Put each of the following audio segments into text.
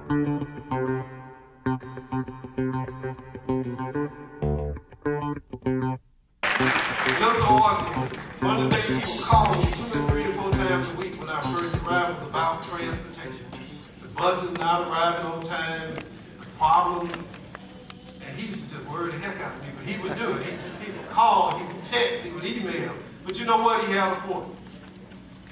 One of the things people call me 2 or 3 or 4 times a week when I first arrived was about transportation. The buses not arriving on time, problems, and he used to just worry the heck out of me, but he would do it. He would call, he would text, he would email. But you know what? He had a point.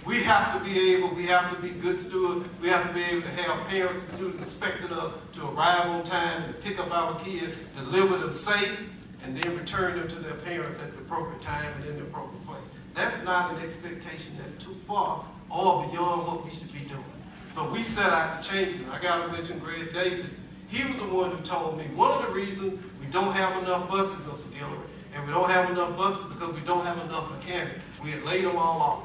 We have to be good stewards. We have to be able to have parents and students expecting us to arrive on time and to pick up our kids, deliver them safe, and then return them to their parents at the appropriate time and in the appropriate place. That's not an expectation that's too far or beyond what we should be doing. So we set out to change it. I got to mention Greg Davis. He was the one who told me one of the reasons we don't have enough buses, Mr. Dillard, and we don't have enough buses because we don't have enough mechanics. We had laid them all off.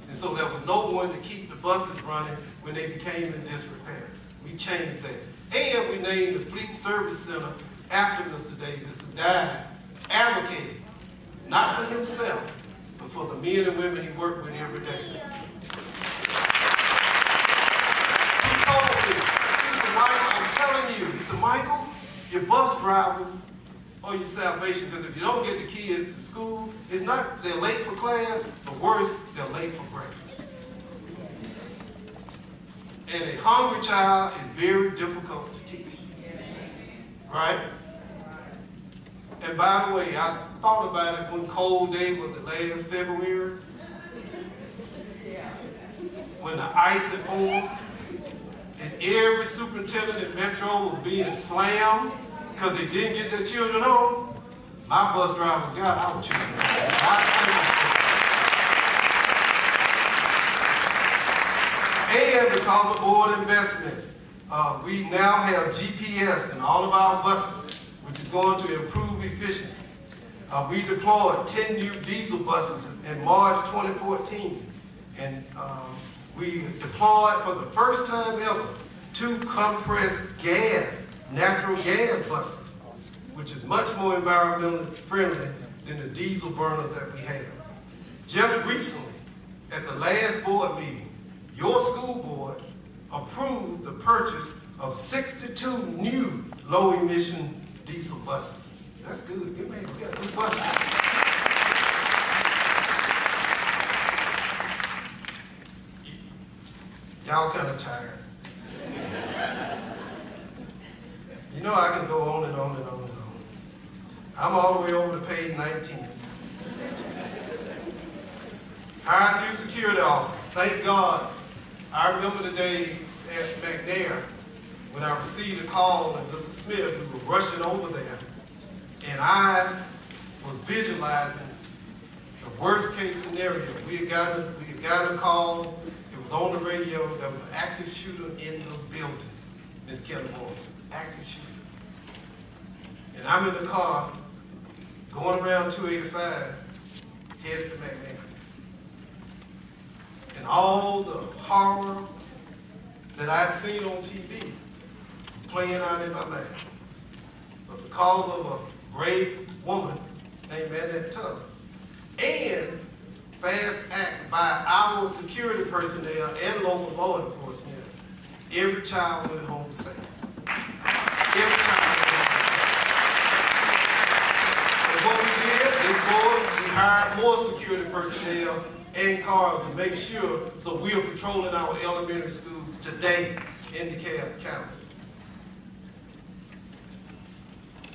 And so there was no one to keep the buses running when they became in disrepair. We changed that. And we named the Fleet Service Center after Mr. Davis, who died, advocating, not for himself, but for the men and women he worked with every day. He told me, he said, Michael, I'm telling you, he said, Michael, your bus drivers are your salvation, because if you don't get the kids to school, it's not they're late for class, but worse, they're late for breakfast. And a hungry child is very difficult to teach. Right? And by the way, I thought about it one cold day, was it last February? When the ice had formed, and every superintendent in Metro was being slammed because they didn't get their children home. My bus driver got our children home. And because of board investment, we now have GPS in all of our buses, which is going to improve efficiency. We deployed 10 new diesel buses in March 2014, and we deployed for the first time ever 2 compressed gas, natural gas buses, which is much more environmentally friendly than the diesel burners that we have. Just recently, at the last board meeting, your school board approved the purchase of 62 new low-emission diesel buses. That's good. We got new buses. Y'all kind of tired. You know I can go on and on and on and on. I'm all the way over to page 19. Hired new security officer. Thank God. I remember the day at McNair when I received a call and Mr. Smith, we were rushing over there, and I was visualizing the worst case scenario. We had gotten a call, it was on the radio, there was an active shooter in the building, Ms. Kelly Moore, active shooter. And I'm in the car, going around 285, headed to McNair. And all the horror that I'd seen on TV playing out in my mind. But because of a brave woman named Annette Tucker and fast act by our security personnel and local law enforcement, every child went home safe. Every child went home safe. And what we did, this board, we hired more security personnel and cars to make sure, so we are patrolling our elementary schools today in DeKalb County.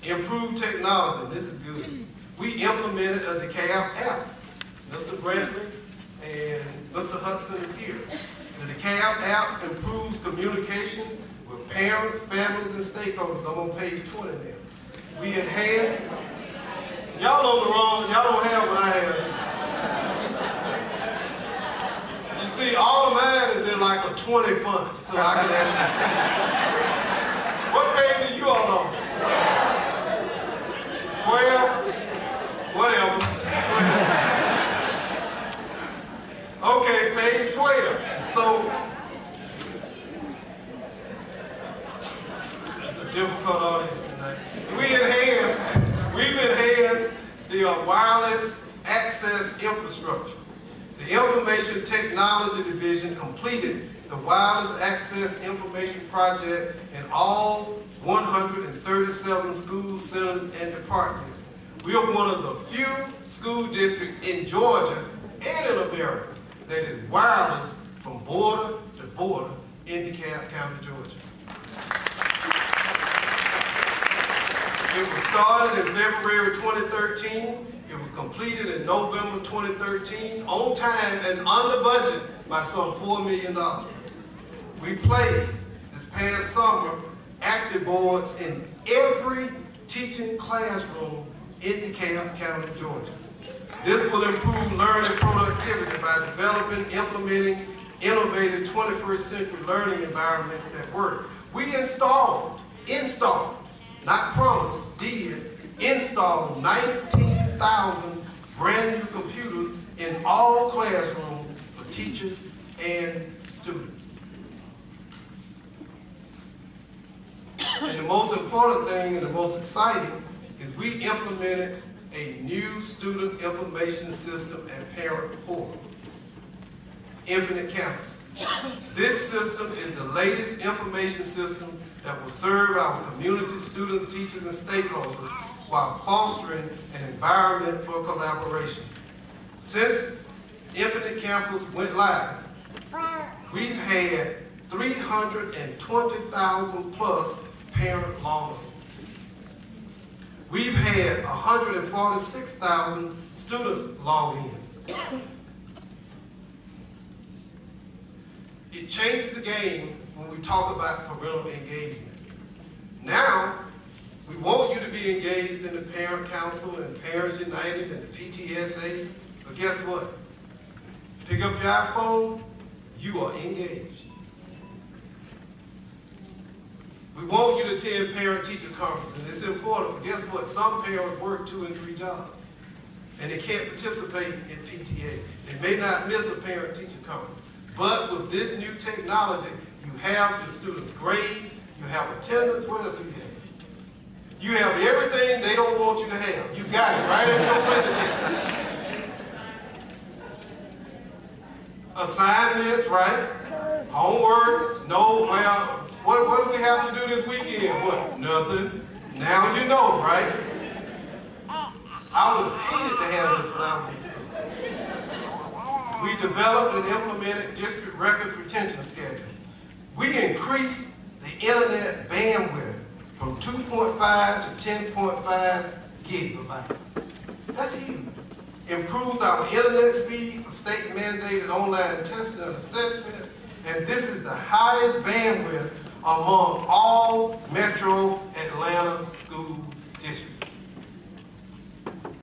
Improved technology, this is good. We implemented a DeKalb app. Mr. Brantley and Mr. Hudson is here. The DeKalb app improves communication with parents, families, and stakeholders. I'm on page 20 now. We enhance, y'all on the wrong, y'all don't have what I have. You see, all of mine is in like a 20 font, so I can actually see it. What page are you all on? 12? Whatever. 12. Okay, page 12. So, it's a difficult audience tonight. We've enhanced the wireless access infrastructure. The Information Technology Division completed the Wireless Access Information Project in all 137 school centers and departments. We are one of the few school districts in Georgia and in America that is wireless from border to border in DeKalb County, Georgia. It was started in February 2013. It was completed in November 2013, on time and under budget by some $4 million. We placed, this past summer, active boards in every teaching classroom in DeKalb County, Georgia. This will improve learning productivity by developing, implementing innovative 21st century learning environments that work. We installed, not promised, installed 19,000 brand new computers in all classrooms for teachers and students. And the most important thing and the most exciting is we implemented a new student information system and parent portal, Infinite Campus. This system is the latest information system that will serve our community, students, teachers, and stakeholders while fostering an environment for collaboration. Since Infinite Campus went live, we've had 320,000 plus parent logins. We've had 146,000 student logins. It changes the game when we talk about parental engagement. Now, we want you to be engaged in the Parent Council and Parents United and the PTSA, but guess what? Pick up your iPhone, you are engaged. We want you to attend parent-teacher conferences, and it's important, but guess what? Some parents work 2 and 3 jobs, and they can't participate in PTA. They may not miss a parent-teacher conference, but with this new technology, you have your students' grades, you have attendance, what else do you have? You have everything they don't want you to have. You got it right at your fingertips. Assignments, right? Homework, no, well, what do we have to do this weekend? What? Nothing. Now you know, right? I would have hated to have this when I was in school. We developed and implemented district records retention schedule. We increased the internet bandwidth from 2.5 to 10.5 gigabytes. That's huge. Improves our internet speed for state mandated online testing and assessment, and this is the highest bandwidth among all metro